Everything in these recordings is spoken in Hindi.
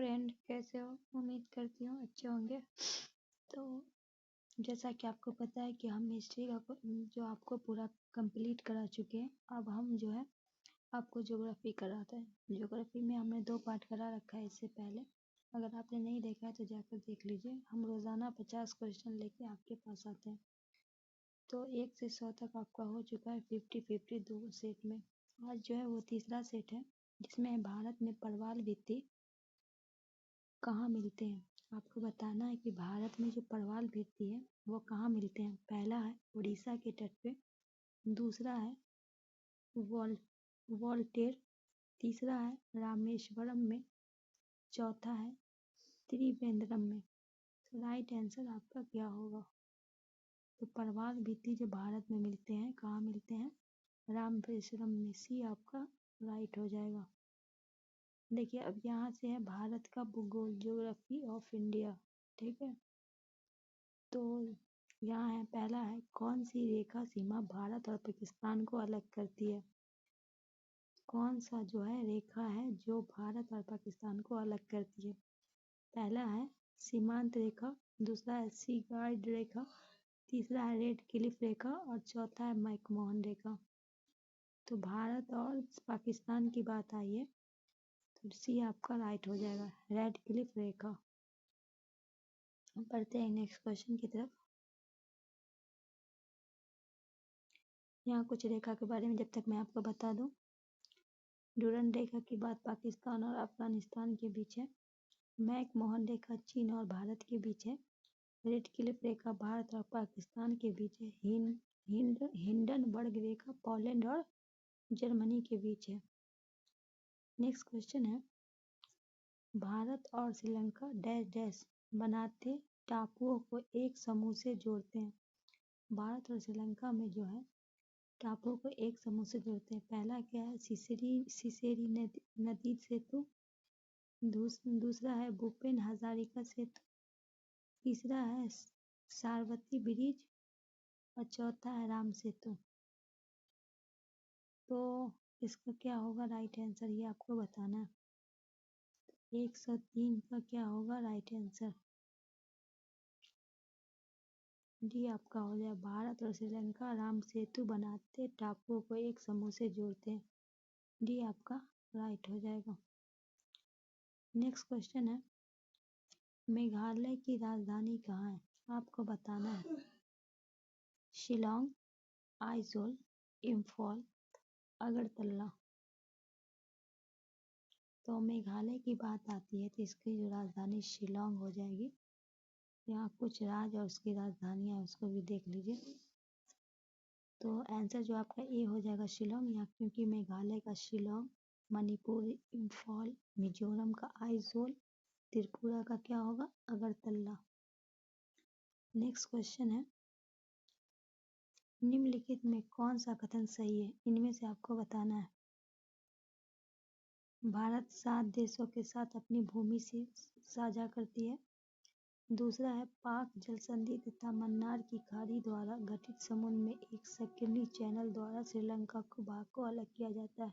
फ्रेंड, कैसे हो? उम्मीद करती हूँ अच्छे होंगे। तो जैसा कि आपको पता है कि हम हिस्ट्री का जो आपको पूरा कंप्लीट करा चुके हैं। अब हम जो है आपको ज्योग्राफी कराते हैं। ज्योग्राफी में हमने 2 पार्ट करा रखा है इससे पहले। अगर आपने नहीं देखा है तो जाकर देख लीजिए। हम रोज़ाना 50 क्वेश्चन लेके आपके पास आते हैं। तो 1 से 100 तक आपका हो चुका है 50-50 2 सेट में। आज जो है वो तीसरा सेट है जिसमें भारत में प्रवाल भित्ति कहाँ मिलते हैं। आपको बताना है कि भारत में जो प्रवाल भित्ति है वो कहाँ मिलते हैं। पहला है उड़ीसा के तट पे, दूसरा है वॉल्टेर, तीसरा है रामेश्वरम में, चौथा है त्रिवेंद्रम में। तो राइट आंसर आपका क्या होगा? तो प्रवाल भित्ति जो भारत में मिलते हैं, कहाँ मिलते हैं? रामेश्वरम में। सी आपका राइट हो जाएगा। देखिए अब यहाँ से है भारत का भूगोल, ज्योग्राफी ऑफ इंडिया, ठीक है। तो यहाँ है पहला है कौन सी रेखा सीमा भारत और पाकिस्तान को अलग करती है। कौन सा जो है रेखा है जो भारत और पाकिस्तान को अलग करती है। पहला है सीमांत रेखा, दूसरा है सी गार्ड रेखा, तीसरा है रेड क्लिफ रेखा और चौथा है मैकमोहन रेखा। तो भारत और पाकिस्तान की बात आई है तो सी आपका राइट हो जाएगा, रेड क्लिफ रेखा। हम पढ़ते हैं नेक्स्ट क्वेश्चन की तरफ। यहाँ कुछ रेखा के बारे में जब तक मैं आपको बता दूं। डूरंड रेखा की बात पाकिस्तान और अफगानिस्तान के बीच है। मैकमोहन रेखा चीन और भारत के बीच है। रेड क्लिफ रेखा भारत और पाकिस्तान के बीच है। हिंडनबर्ग रेखा पोलैंड और जर्मनी के बीच है। नेक्स्ट क्वेश्चन है भारत और श्रीलंका डैश डैश बनाते टापुओं को एक समूह से जोड़ते हैं। भारत और श्रीलंका में जो है टापुओं को एक समूह से जोड़ते हैं। पहला क्या है सिसेरी नदी सेतु, दूसरा है भूपेन हजारिका सेतु, तीसरा है साबरमती ब्रिज और चौथा है राम सेतु। तो इसका क्या होगा राइट आंसर, ये आपको बताना है। 103 का क्या होगा राइट आंसर? डी आपका हो जाए। भारत और श्रीलंका राम सेतु बनाते टापुओं को एक समूह से जोड़ते हैं। डी आपका राइट हो जाएगा। नेक्स्ट क्वेश्चन है मेघालय की राजधानी कहाँ है? आपको बताना है। शिलोंग, आइजोल, इम्फॉल, अगरतला। तो मेघालय की बात आती है तो इसकी जो राजधानी शिलोंग हो जाएगी। यहाँ कुछ राज्य और उसकी राजधानियाँ उसको भी देख लीजिए। तो आंसर जो आपका ए हो जाएगा शिलोंग, यहाँ क्योंकि मेघालय का शिलोंग, मणिपुर इम्फॉल, मिजोरम का आइजोल, त्रिपुरा का क्या होगा अगरतला। नेक्स्ट क्वेश्चन है निम्नलिखित में कौन सा कथन सही है? इनमें से आपको बताना है। भारत 7 देशों के साथ अपनी भूमि से साझा करती है। दूसरा है पाक जल संधि तथा मन्नार की खाड़ी द्वारा गठित समुद्र में एक सक्रिय चैनल द्वारा श्रीलंका को भाग को अलग किया जाता है।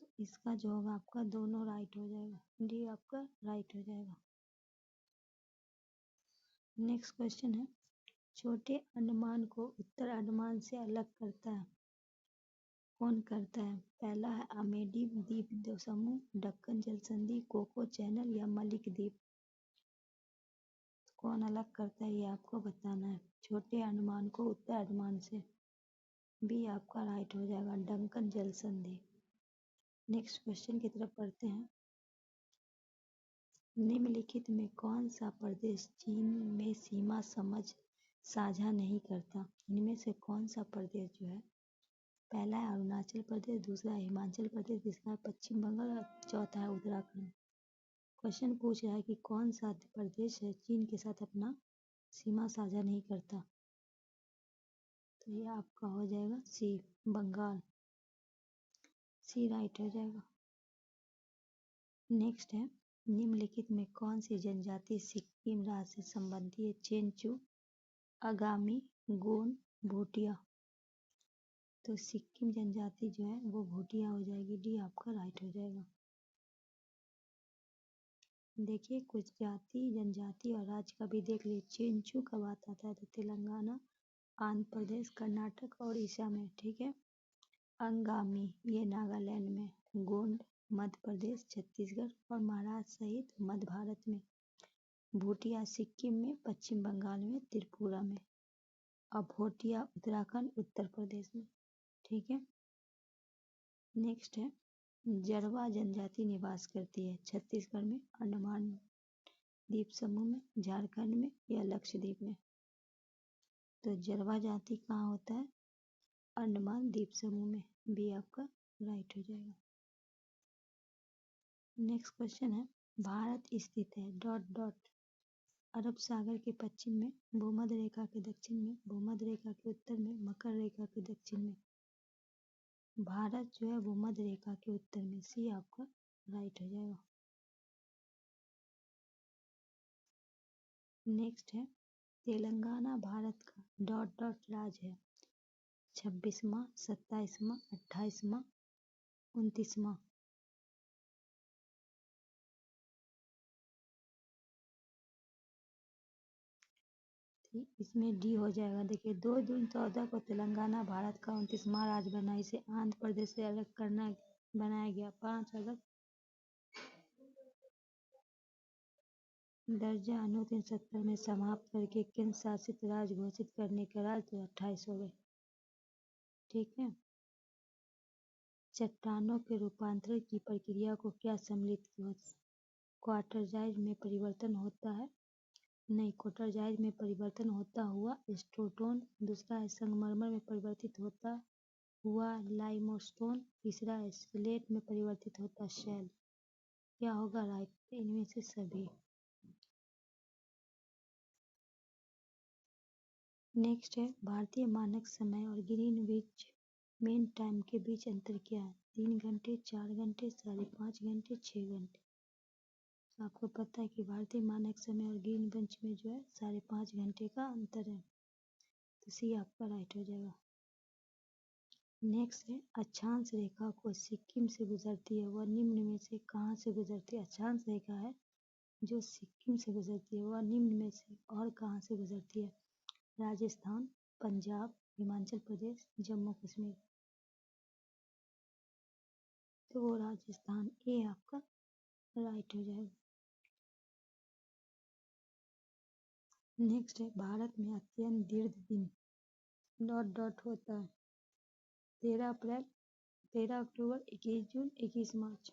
तो इसका जो होगा आपका दोनों राइट हो जाएगा। डी आपका राइट हो जाएगा। नेक्स्ट क्वेश्चन है छोटे अंडमान को उत्तर अंडमान से अलग करता है। कौन करता है? पहला है अमेडी द्वीप समूह, दक्कन जल संधि, कोको चैनल या मलिक द्वीप। कौन अलग करता है ये आपको बताना है। छोटे अंडमान को उत्तर अंडमान से। बी आपका राइट हो जाएगा, डक्कन जल संधि। नेक्स्ट क्वेश्चन की तरफ पढ़ते हैं। निम्नलिखित में कौन सा प्रदेश चीन में सीमा समझ साझा नहीं करता? इनमें से कौन सा प्रदेश जो है? पहला है अरुणाचल प्रदेश, दूसरा है हिमाचल प्रदेश, तीसरा है पश्चिम बंगाल और चौथा है उत्तराखंड। क्वेश्चन पूछ रहा है कि कौन सा प्रदेश है चीन के साथ अपना सीमा साझा नहीं करता। तो ये आपका हो जाएगा सी बंगाल। सी राइट हो जाएगा। नेक्स्ट है निम्नलिखित में कौन सी जनजाति सिक्किम राज्य से संबंधी है? चेंचू, आगामी, गोंड, भूटिया। तो सिक्किम जनजाति जो है वो भूटिया हो जाएगी। डी आपका राइट हो जाएगा। देखिए कुछ जाति जनजाति और राज्य का भी देख लीजिए। चिंचू कब आता था तो तेलंगाना, आंध्र प्रदेश, कर्नाटक और उड़ीसा में, ठीक है। अंगामी ये नागालैंड में, गोंड मध्य प्रदेश, छत्तीसगढ़ और महाराष्ट्र सहित मध्य भारत में, भूटिया सिक्किम में, पश्चिम बंगाल में, त्रिपुरा में, और भोटिया उत्तराखंड उत्तर प्रदेश में, ठीक है। नेक्स्ट है जरवा जनजाति निवास करती है छत्तीसगढ़ में, अंडमान द्वीप समूह में, झारखंड में या लक्षद्वीप में। तो जरवा जाति कहाँ होता है? अंडमान द्वीप समूह में। बी आपका राइट हो जाएगा। नेक्स्ट क्वेश्चन है भारत स्थित है डॉट डॉट अरब सागर के पश्चिम में, भूमध्य रेखा के दक्षिण में, भूमध्य रेखा के उत्तर में, मकर रेखा के दक्षिण में। भारत जो है भूमध्य रेखा के उत्तर में। सी आपका राइट हो जाएगा। नेक्स्ट है तेलंगाना भारत का डॉट डॉट राज्य है 26वां, 27वां, 28वां, 29वां। इसमें डी हो जाएगा। देखिए 2 जून 14 को तेलंगाना भारत का 29वां राज्य बना। इसे आंध्र प्रदेश से अलग करना बनाया गया। 5 अगस्त दर्जा अनु 370 में समाप्त करके केंद्र शासित राज्य घोषित करने के राज्य तो 28 हो गए, ठीक है। चट्टानों के रूपांतरण की प्रक्रिया को क्या सम्मिलित क्वार्टरजाइज में परिवर्तन होता है? नहीं, क्वार्टरजाइज में परिवर्तन होता हुआ स्टोनटोन, दूसरा है संगमरमर में परिवर्तित होता हुआ लाइमस्टोन, तीसरा है स्लेट में परिवर्तित होता शैल। क्या होगा राइट? इनमें से सभी। नेक्स्ट है भारतीय मानक समय और ग्रीनविच मेन टाइम के बीच अंतर क्या है? 3 घंटे, 4 घंटे, 5.5 घंटे, 6 घंटे। तो आपको पता है कि भारतीय मानक समय और ग्रीनविच में जो है 5.5 घंटे का अंतर है। तो सी आपका राइट हो जाएगा। नेक्स्ट है अक्षांश रेखा को सिक्किम से गुजरती है, वह निम्न में से कहाँ से गुजरती है? अक्षांश रेखा है जो सिक्किम से गुजरती है, वह निम्न में से और कहाँ से गुजरती है? राजस्थान, पंजाब, हिमाचल प्रदेश, जम्मू कश्मीर। तो वो राजस्थान। ए आपका राइट हो जाएगा। नेक्स्ट है भारत में अत्यंत दीर्घ दिन डॉट डॉट होता है 13 अप्रैल, 13 अक्टूबर, 21 जून, 21 मार्च।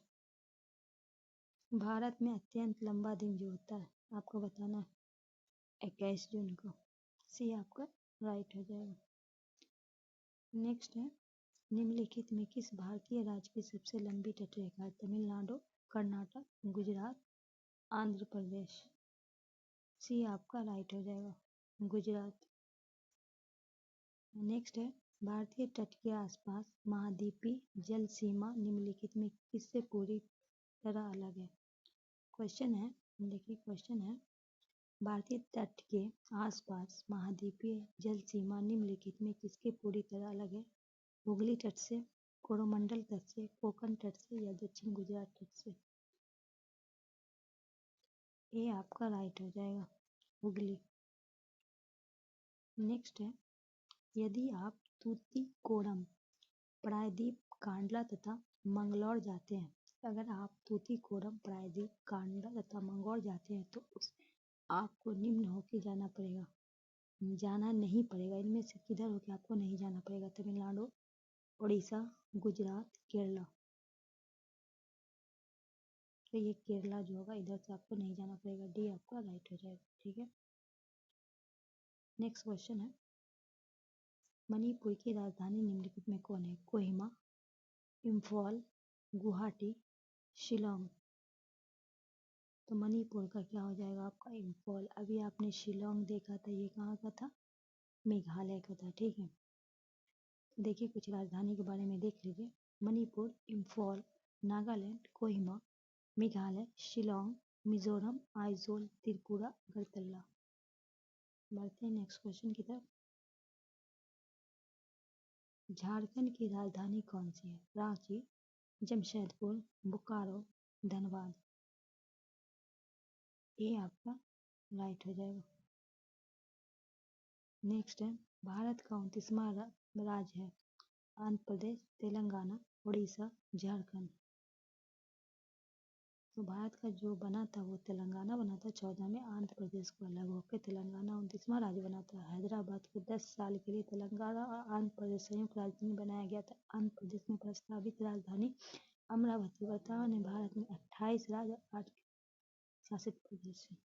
भारत में अत्यंत लंबा दिन जो होता है आपको बताना है 21 जून को। सी आपका राइट हो जाएगा। नेक्स्ट है निम्नलिखित में किस भारतीय राज्य की सबसे लंबी तटरेखा है? तमिलनाडु, कर्नाटक, गुजरात, आंध्र प्रदेश। सी आपका राइट हो जाएगा, गुजरात। नेक्स्ट है भारतीय तट के आसपास महाद्वीपीय जल सीमा निम्नलिखित में किससे पूरी तरह अलग है? क्वेश्चन है, देखिए क्वेश्चन है भारतीय तट के आसपास महाद्वीपीय जल सीमा निम्नलिखित में किसके पूरी तरह अलग है? हुगली तट से, कोरोमंडल तट से, कोंकण तट से या दक्षिण गुजरात तट से। ये आपका राइट हो जाएगा, हुगली। नेक्स्ट है यदि आप तूतीकोड़म, प्रायद्वीप, कांडला तथा मंगलौर जाते हैं, अगर आप तूतीकोड़म, प्रायद्वीप, कांडला तथा मंगलौर जाते हैं तो उस आपको निम्न होके जाना पड़ेगा, जाना नहीं पड़ेगा। इनमें से किधर होके आपको नहीं जाना पड़ेगा? तमिलनाडु, उड़ीसा, गुजरात, केरला। तो ये केरला जो होगा इधर से आपको नहीं जाना पड़ेगा। डी आपका राइट हो जाएगा, ठीक है। नेक्स्ट क्वेश्चन है मणिपुर की राजधानी निम्नलिखित में कौन है? कोहिमा, इम्फॉल, गुवाहाटी, शिलोंग। तो मणिपुर का क्या हो जाएगा आपका? इम्फॉल। अभी आपने शिलोंग देखा था, ये कहाँ का था? मेघालय का था, ठीक है। तो देखिए कुछ राजधानी के बारे में देख लीजिए। मणिपुर, इम्फॉल, नागालैंड, कोहिमा, मेघालय, शिलोंग, मिजोरम, आइजोल, त्रिपुरा, अगरतला। बढ़ते हैं नेक्स्ट क्वेश्चन की तरफ। झारखंड की राजधानी कौन सी है? रांची, जमशेदपुर, बोकारो, धनबाद। ए आपका राइट हो जाएगा। नेक्स्ट है, भारत का 29वां राज्य है। आंध्र प्रदेश, तेलंगाना, उड़ीसा, झारखंड। तो भारत का जो बना था वो तेलंगाना बना था 14 में, आंध्र प्रदेश को अलग होकर तेलंगाना 29वां राज्य बना था। हैदराबाद को 10 साल के लिए तेलंगाना और आंध्र प्रदेश संयुक्त राजधानी बनाया गया था। आंध्र प्रदेश में प्रस्तावित राजधानी अमरावती। वर्तमान में भारत में 28 राज्य और 8 शासित प्रदेश है।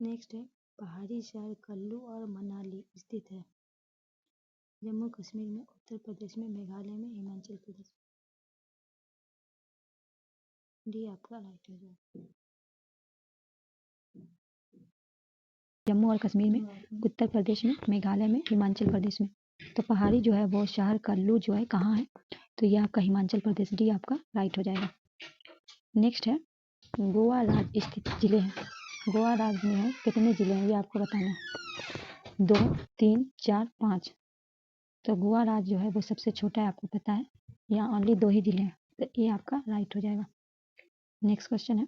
नेक्स्ट है, पहाड़ी शहर कुल्लू और मनाली स्थित है। जम्मू कश्मीर में, उत्तर प्रदेश में, मेघालय में, हिमाचल प्रदेश। डी आपका राइट हो जाएगा। जम्मू और कश्मीर में, उत्तर प्रदेश में, मेघालय में, हिमाचल प्रदेश में। तो पहाड़ी जो है वो शहर कुल्लू जो है कहाँ है, तो ये आपका हिमाचल प्रदेश। डी आपका राइट हो जाएगा। नेक्स्ट है, गोवा राज्य स्थित जिले हैं। गोवा राज्य में है कितने जिले हैं ये आपको बताना है। 2, 3, 4, 5। तो गोवा राज्य जो है वो सबसे छोटा है, आपको पता है। यहाँ ओनली 2 ही जिले हैं, तो ये आपका राइट हो जाएगा। नेक्स्ट क्वेश्चन है,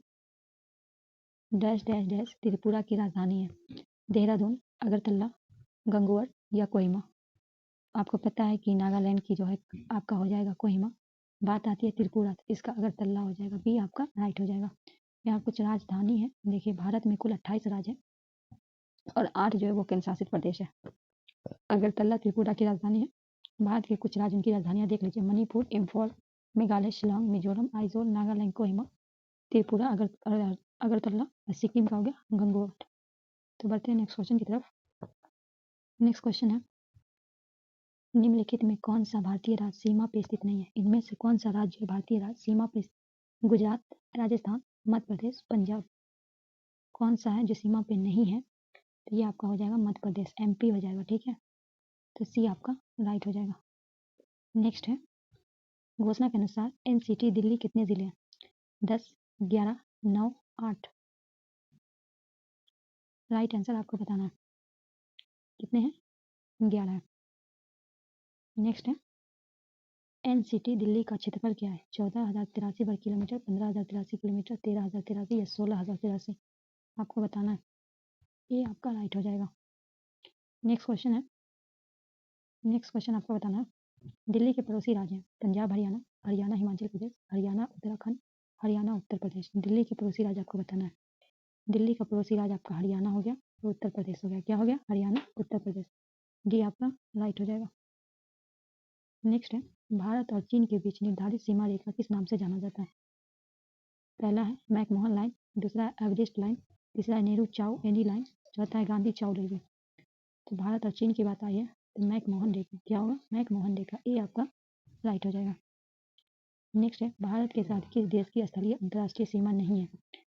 डैश डैश डैश त्रिपुरा की राजधानी है। देहरादून, अगरतला, गंगोर या कोहिमा। आपको पता है कि नागालैंड की जो है आपका हो जाएगा कोहिमा। बात आती है त्रिपुरा, तो इसका अगरतला हो जाएगा। बी आपका राइट हो जाएगा। यहाँ कुछ राजधानी है, देखिए भारत में कुल 28 राज्य है और 8 जो है वो केंद्र शासित प्रदेश है। अगरतला त्रिपुरा की राजधानी है। भारत के कुछ राज्यों की राजधानियां देख लीजिए, मणिपुर, इम्फॉल, मेघालय, शिलोंग, मिजोरम, आइजोल, नागालैंड, कोहिमा, त्रिपुरा, अगरतला और सिक्किम का हो गया गंगोर। तो बढ़ते हैं नेक्स्ट क्वेश्चन की तरफ। नेक्स्ट क्वेश्चन है, निम्नलिखित में कौन सा भारतीय राज्य सीमा पे स्थित नहीं है। इनमें से कौन सा राज्य भारतीय राज्य सीमा पे? गुजरात, राजस्थान, मध्य प्रदेश, पंजाब। कौन सा है जो सीमा पे नहीं है, तो ये आपका हो जाएगा मध्य प्रदेश, एमपी हो जाएगा। ठीक है, तो सी आपका राइट हो जाएगा। नेक्स्ट है, घोषणा के अनुसार एनसीटी दिल्ली कितने जिले हैं? 10, 11, 9, 8। राइट आंसर आपको बताना है। कितने हैं? 11 है। नेक्स्ट है, एनसीटी दिल्ली का क्षेत्रफल क्या है? 14,083 वर्ग किलोमीटर, 15,083 किलोमीटर, 13,083 या 16,083। आपको बताना है। ये आपका राइट हो जाएगा। नेक्स्ट क्वेश्चन है, नेक्स्ट क्वेश्चन आपको बताना है, दिल्ली के पड़ोसी राज्य हैं पंजाब, हरियाणा, हरियाणा हिमाचल प्रदेश, हरियाणा उत्तराखंड, हरियाणा उत्तर प्रदेश। दिल्ली के पड़ोसी राज्य आपको बताना है। दिल्ली का पड़ोसी राज्य आपका हरियाणा हो गया और उत्तर प्रदेश हो गया। क्या हो गया? हरियाणा, उत्तर प्रदेश। डी आपका राइट हो जाएगा। नेक्स्ट है, भारत और चीन के बीच निर्धारित सीमा रेखा किस नाम से जाना जाता है? पहला है मैकमोहन लाइन, दूसरा है एवरेस्ट लाइन, तीसरा है नेहरू चाउ एनी लाइन, चौथा है गांधी चाउ रेलवे। तो भारत और चीन की बात आई है तो मैकमोहन रेखा। क्या होगा? मैकमोहन रेखा। ये आपका राइट हो जाएगा। नेक्स्ट है, भारत के साथ किस देश की स्थलीय अंतर्राष्ट्रीय सीमा नहीं है?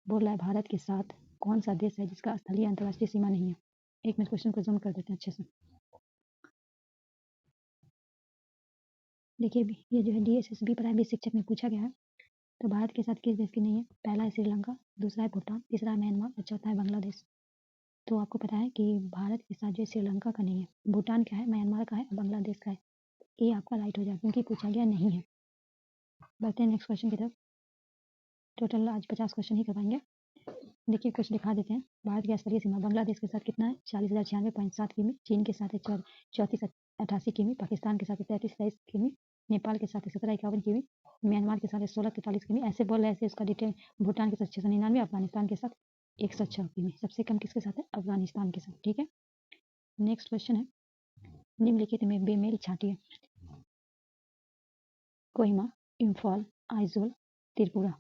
बोल रहा है भारत के साथ कौन सा देश है जिसका स्थलीय अंतर्राष्ट्रीय सीमा नहीं है? एक मिनट, क्वेश्चन को जूम कर देते हैं अच्छे से। देखिए ये जो है DSSB प्राइमरी शिक्षक में पूछा गया है। तो भारत के साथ किस देश की नहीं है? पहला है श्रीलंका, दूसरा है भूटान, तीसरा है म्यांमार और चौथा है बांग्लादेश। तो आपको पता है कि भारत के साथ जो है श्रीलंका का नहीं है, भूटान का है, म्यांमार का है और बांग्लादेश का है। ये आपका राइट हो जाएगा क्योंकि पूछा गया नहीं है। बढ़ते हैं नेक्स्ट क्वेश्चन की तरफ। टोटल आज 50 क्वेश्चन ही करवाएंगे। देखिए कुछ दिखा देते हैं। भारत की स्तरीय सीमा बांग्लादेश के साथ कितना है? 40,096.7 किमी, चीन के साथ है 3488 किमी, पाकिस्तान के साथ है 3323 किमी, नेपाल के साथ है 1751 किमी, म्यांमार के साथ है 1643 किमी। ऐसे बोल रहे ऐसे उसका डिटेल। भूटान के साथ 699, अफगानिस्तान के साथ 106 किमी। सबसे कम किसके साथ है? अफगानिस्तान के साथ। ठीक है, नेक्स्ट क्वेश्चन है, निम्नलिखित में बेमेल छांटिए। कोहिमा, इम्फॉल, आइजोल, त्रिपुरा।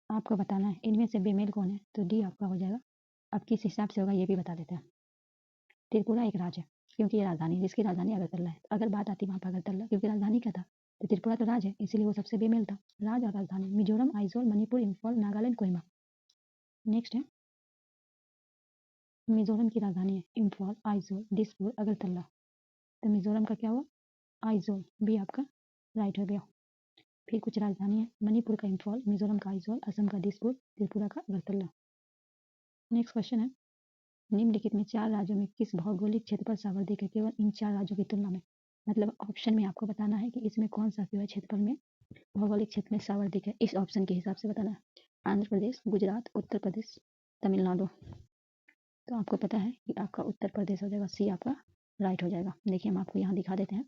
आपको बताना है इनमें से बेमेल कौन है, तो डी आपका हो जाएगा। अब किस हिसाब से होगा ये भी बता देते हैं। त्रिपुरा एक राज्य है क्योंकि ये राजधानी, जिसकी राजधानी अगरतला है। अगर बात आती वहाँ पर अगरतला क्योंकि राजधानी क्या था, तो त्रिपुरा तो राज्य है इसीलिए वो सबसे बेमेल था। राज्य और राजधानी, मिजोरम, आइजोल, मणिपुर, इम्फॉल, नागालैंड, कोहिमा। नेक्स्ट है, मिजोरम की राजधानी है इम्फॉल, आइजोल, दिसपुर, अगरतला। तो मिजोरम का क्या हुआ? आइजोल। बी आपका राइट हो गया। फिर कुछ राजधानी है, मणिपुर का इम्फॉल, मिजोरम का आइजोल, असम का दिसपुर, त्रिपुरा का अगरतला। नेक्स्ट क्वेश्चन है, निम्नलिखित में 4 राज्यों में किस भौगोलिक क्षेत्रफल सर्वाधिक है? केवल इन 4 राज्यों की तुलना में। मतलब ऑप्शन में आपको बताना है कि इसमें कौन सा जो है क्षेत्रफल में भौगोलिक क्षेत्र में सावर्धिक है? इस ऑप्शन के हिसाब से बताना है। आंध्र प्रदेश, गुजरात, उत्तर प्रदेश, तमिलनाडु। तो आपको पता है कि आपका उत्तर प्रदेश हो जाएगा, सी आपका राइट हो जाएगा। देखिए हम आपको यहाँ दिखा देते हैं।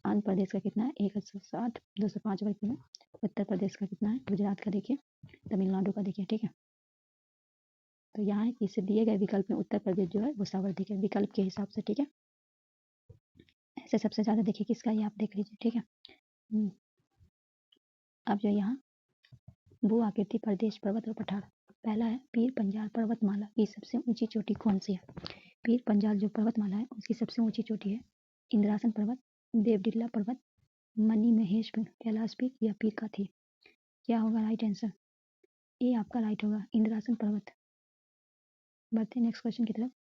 आंध्र प्रदेश का कितना है 160 205 वर्ग किलोमीटर। उत्तर प्रदेश का कितना है, गुजरात का देखिए, तमिलनाडु का देखिए, ठीक है। तो यहाँ है कि इसे दिए गए विकल्प में उत्तर प्रदेश जो है वो सावर्धिक है विकल्प के हिसाब से, ठीक है। ऐसे सबसे ज़्यादा देखिए किसका, ये आप देख लीजिए, ठीक है। अब जो यहाँ भू आकृति प्रदेश पर्वत और पठार, पहला है पीर पंजाल पर्वतमाला की सबसे ऊंची चोटी कौन सी है? पीर पंजाल जो पर्वतमाला है उसकी सबसे ऊंची चोटी है इंद्रासन पर्वत, देवडिल्ला पर्वत, मनी महेश कैलाश पीक या पीर का थी। क्या होगा राइट आंसर? ये आपका राइट होगा, इंद्रासन पर्वत। बढ़ते नेक्स्ट क्वेश्चन की तरफ।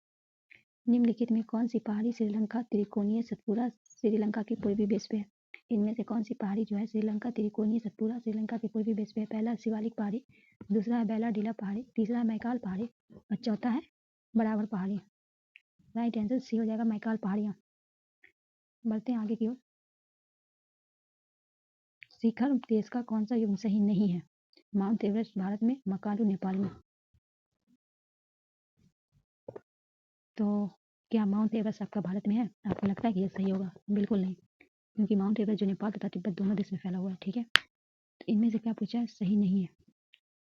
निम्नलिखित में कौन सी पहाड़ी श्रीलंका त्रिकोणीय सतपुरा श्रीलंका के पूर्वी बेस पे है? इनमें से कौन सी पहाड़ी जो है श्रीलंका त्रिकोणीय सतपुरा श्रीलंका के पूर्वी बेस पे है? पहला शिवालिक पहाड़ी, दूसरा है बैलाडीला पहाड़ी, तीसरा है मैकाल पहाड़ी और चौथा है बराबर पहाड़ी। राइट आंसर सी हो जाएगा, मैकाल पहाड़ियाँ। बढ़ते हैं आगे की ओर। शिखर देश का कौन सा युग्म सही नहीं है? माउंट एवरेस्ट भारत में, मकालू नेपाल में। तो क्या माउंट एवरेस्ट आपका भारत में है? आपको लगता है कि ये सही होगा? बिल्कुल नहीं, क्योंकि माउंट एवरेस्ट जो नेपाल तथा तिब्बत दोनों देश में फैला हुआ है, ठीक है। तो इनमें से क्या पूछा है? सही नहीं है,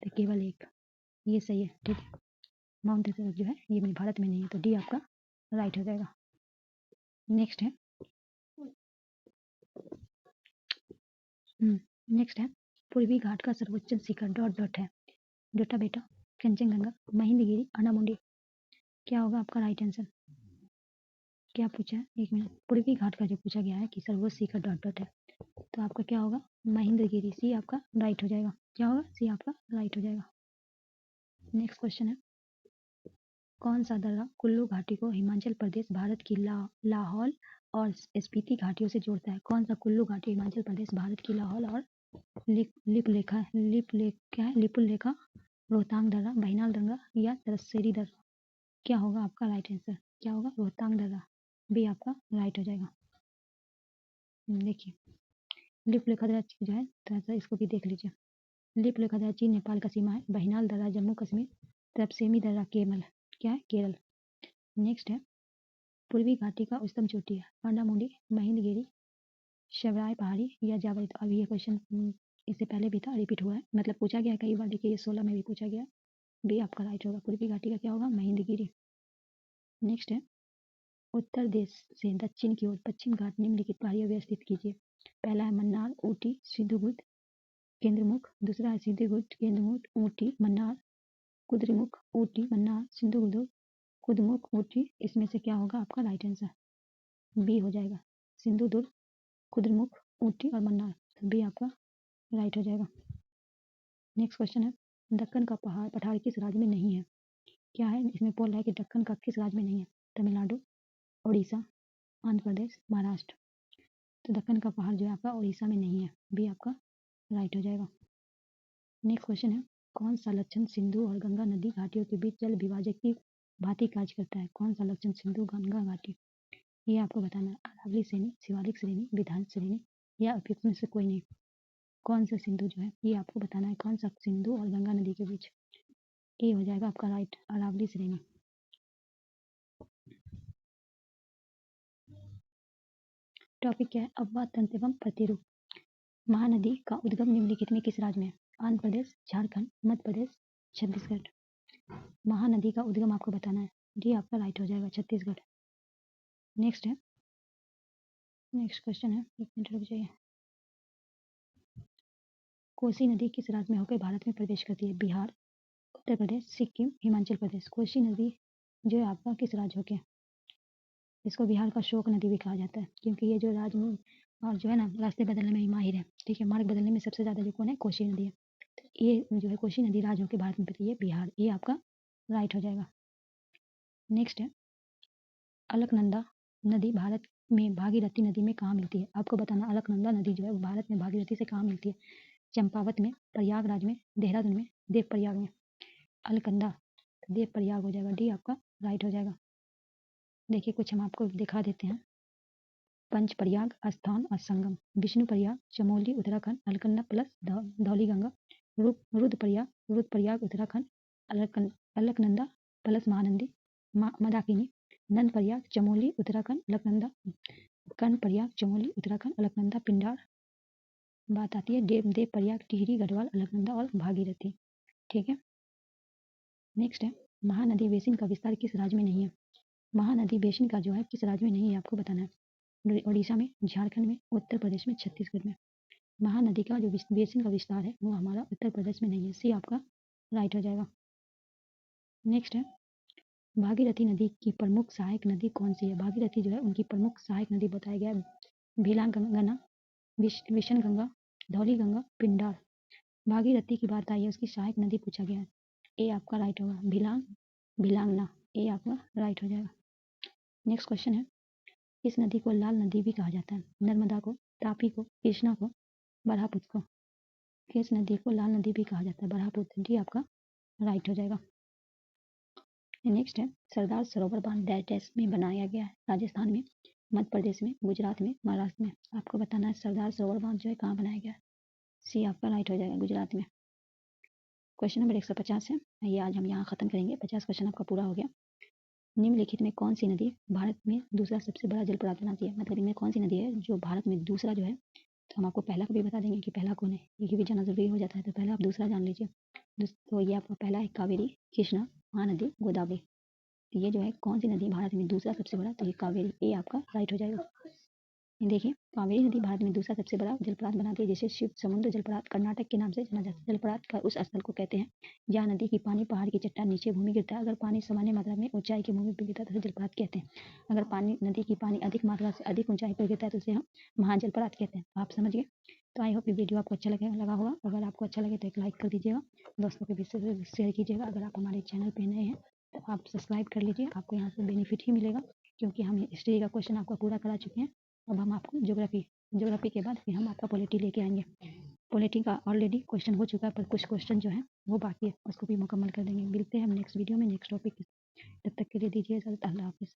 तो केवल एक ये सही है, ठीक है। माउंट एवरेस्ट जो है ये भारत में नहीं है, तो डी आपका राइट हो जाएगा। नेक्स्ट है नेक्स्ट है पूर्वी घाट का सर्वोच्च शिखर डॉट डॉट है। डोटा बेटा, कंचनजंगा, महेंद्रगिरी, अनामुंडी। क्या होगा आपका राइट आंसर? क्या पूछा है? एक मिनट, पूर्वी घाट का जो पूछा गया है कि सर्वोच्च शिखर डॉट डॉट है, तो आपका क्या होगा? महेंद्रगिरी, सी आपका राइट हो जाएगा। क्या होगा? सी आपका राइट हो जाएगा। नेक्स्ट क्वेश्चन है कौन सा दर्रा कुल्लू घाटी को हिमाचल प्रदेश भारत की लाहौल और स्पीति घाटियों से जोड़ता है? कौन सा कुल्लू घाटी हिमाचल प्रदेश भारत की लाहौल और लिपुल रेखा, रोहतांग दर्रा, बहिनाल दर्रा या तरसेरी दर्रा? क्या होगा आपका राइट आंसर? क्या होगा? रोहतांग दर्रा, बी आपका राइट हो जाएगा। देखिए लिप रेखा दर्रा जो है थोड़ा सा इसको भी देख लीजिए। लिप रेखा दर्रा चीन नेपाल का सीमा है, बहिनाल दर्रा जम्मू कश्मीर, तरसेमी दर्रा केरल, क्या है? केरल। नेक्स्ट है पूर्वी घाटी का उच्चतम चोटी है पांडामुंडी, महेंद्रगिरी, शबराय पहाड़ी या जावली। तो अभी ये क्वेश्चन इससे पहले भी था, रिपीट हुआ है, मतलब पूछा गया है कई बार। देखिए ये 16 में भी पूछा गया, बी आपका राइट होगा। पूर्वी घाटी का क्या होगा? महेंद्रगिरी। नेक्स्ट है उत्तर देश से दक्षिण की ओर पश्चिम घाट निम्नलिखित पहाड़ियों में स्थित कीजिए। पहला है मन्नार, ऊटी, सिद्धगुप्त, केंद्रमुख, दूसरा है सिद्धगुप्त, केंद्रमुख, ऊटी, मन्नार, कुद्रेमुख, ऊटी, मन्नार, सिंधुदुर्ग, कुद्रेमुख, ऊटी। इसमें से क्या होगा आपका राइट आंसर? बी हो जाएगा, सिंधुदुर्ग, कुद्रेमुख, ऊटी और मन्नार। तो बी आपका राइट हो जाएगा। नेक्स्ट क्वेश्चन है दक्कन का पठार किस राज्य में नहीं है? क्या है इसमें बोल रहा है कि दक्कन का किस राज्य में नहीं है? तमिलनाडु, उड़ीसा, आंध्र प्रदेश, महाराष्ट्र। तो दक्कन का पहाड़ जो है आपका उड़ीसा में नहीं है, बी आपका राइट हो जाएगा। नेक्स्ट क्वेश्चन है कौन सा लक्षण सिंधु और गंगा नदी घाटियों के बीच जल विभाजक की भांति कार्य करता है? कौन सा लक्षण सिंधु गंगा घाटी, ये आपको बताना है। अरावली श्रेणी, शिवालिक श्रेणी, विधान श्रेणी या उपयुक्त में से कोई नहीं। कौन सा सिंधु जो है ये आपको बताना है, कौन सा सिंधु और गंगा नदी के बीच? ए हो जाएगा आपका राइट, अरावली श्रेणी। टॉपिक क्या है? अफवाह तंत्र एवं प्रतिरूप। महानदी का उद्गम निम्नलिखित में किस राज्य में है? आंध्र प्रदेश, झारखंड, मध्य प्रदेश, छत्तीसगढ़। महानदी का उद्गम आपको बताना है, डी आपका राइट हो जाएगा, छत्तीसगढ़। नेक्स्ट है नेक्स्ट क्वेश्चन है, एक मिनट रुक जाइए। कोसी नदी किस राज्य में होकर भारत में प्रवेश करती है? बिहार, उत्तर प्रदेश, सिक्किम, हिमाचल प्रदेश। कोसी नदी जो है आपका किस राज्य होके? इसको बिहार का शोक नदी भी कहा जाता है, क्योंकि ये जो राज्य में और जो है ना रास्ते बदलने में माहिर है, ठीक है, मार्ग बदलने में सबसे ज़्यादा जो कौन है? कोसी नदी है। तो ये जो है कोसी नदी राज्य होकर भारत में पड़ती है, बिहार, ये आपका राइट हो जाएगा। नेक्स्ट है अलकनंदा नदी भारत में भागीरथी नदी में कहाँ मिलती है? आपको बताना अलकनंदा नदी जो है वो भारत में भागीरथी से कहाँ मिलती है? चंपावत में, प्रयागराज में, देहरादून में, देवप्रयाग में। अलकनंदा देवप्रयाग हो जाएगा, डी आपका राइट हो जाएगा। देखिए कुछ हम आपको दिखा देते हैं। पंचप्रयाग स्थान और संगम, विष्णुप्रयाग चमोली उत्तराखंड अलकनंदा प्लस धौलीगंगा, रुद्रप्रयाग उत्तराखंड अलकनंदा प्लस महानंदी मंदाकिनी, नंदप्रयाग चमोली उत्तराखंड अलकनंदा, कर्णप्रयाग चमोली उत्तराखंड अलकनंदा पिंडार। बात आती है देवप्रयाग टिहरी गढ़वाल अलकनंदा और भागीरथी। ठीक है, नेक्स्ट है महानदी बेसिन का विस्तार किस राज्य में नहीं है। महानदी बेसिन का जो है किस राज्य में नहीं है आपको बताना है। उड़ीसा में, झारखंड में, उत्तर प्रदेश में, छत्तीसगढ़ में। महानदी का जो बेसिन का विस्तार है वो हमारा उत्तर प्रदेश में नहीं है, सी आपका राइट हो जाएगा। नेक्स्ट है भागीरथी नदी की प्रमुख सहायक नदी कौन सी है। भागीरथी जो है उनकी प्रमुख सहायक नदी बताया गया है भीलांगना, विशन गंगा, धौली गंगा, पिंडार। भागीरथी की बात आई है, उसकी सहायक नदी पूछा गया है, ए आपका राइट होगा। भिलांगना, ए आपका राइट हो जाएगा। नेक्स्ट क्वेश्चन है इस नदी को लाल नदी भी कहा जाता है। नर्मदा को, तापी को, कृष्णा को, बरहापुत्र को। किस नदी को लाल नदी भी कहा जाता है, बरहापुत्र, डी आपका राइट हो जाएगा। नेक्स्ट है सरदार सरोवर बांध डैश डैश में बनाया गया है। राजस्थान में, मध्य प्रदेश में, गुजरात में, महाराष्ट्र में। आपको बताना है सरदार सरोवर बांध जो है कहाँ बनाया गया है, सी आपका राइट हो जाएगा, गुजरात में। क्वेश्चन नंबर 150 है, ये आज हम यहाँ खत्म करेंगे। 50 क्वेश्चन आपका पूरा हो गया। निम्नलिखित में कौन सी नदी भारत में दूसरा सबसे बड़ा जलप्रपात बनाती है। मतलब इनमें कौन सी नदी है जो भारत में दूसरा जो है, तो हम आपको पहला को भी बता देंगे कि पहला कौन है, ये भी जाना जरूरी हो जाता है, तो पहला आप दूसरा जान लीजिए। तो ये आपका पहला है कावेरी, कृष्णा, महानदी, गोदावरी। तो ये जो है कौन सी नदी भारत में दूसरा सबसे बड़ा, तो ये कावेरी, ए आपका राइट हो जाएगा। देखिए कावेरी नदी भारत में दूसरा सबसे बड़ा जलप्रपात बनाती है, जिसे शिव समुद्र जलप्रपात कर्नाटक के नाम से जाना जाता है। जलप्रपात का उस स्थल को कहते हैं जहाँ नदी की पानी पहाड़ की चट्टान नीचे भूमि गिरता है। अगर पानी सामान्य मात्रा में ऊंचाई की भूमि पर गिरता है तो उसे जलप्रपात कहते हैं। अगर नदी की पानी अधिक मात्रा से अधिक ऊंचाई पर गिरता है तो उसे हम महाजलप्रपात कहते हैं। आप समझ गए। तो आई होप ये वीडियो आपको अच्छा लगा होगा। अगर आपको अच्छा लगे तो एक लाइक कर दीजिएगा, दोस्तों के बीच शेयर कीजिएगा। अगर आप हमारे चैनल पर नए हैं तो आप सब्सक्राइब कर लीजिए, आपको यहाँ से बेनिफिट ही मिलेगा, क्योंकि हम हिस्ट्री का क्वेश्चन आपका पूरा करा चुके हैं। अब हम आपको ज्योग्राफी के बाद फिर हम आपका पॉलिटी लेके आएंगे। पॉलिटी का ऑलरेडी क्वेश्चन हो चुका है, पर कुछ क्वेश्चन जो है वो बाकी है, उसको भी मुकम्मल कर देंगे। मिलते हैं हम नेक्स्ट वीडियो में नेक्स्ट टॉपिक। तब तक के लिए दीजिए इजाज़त। अल्लाह हाफिज़।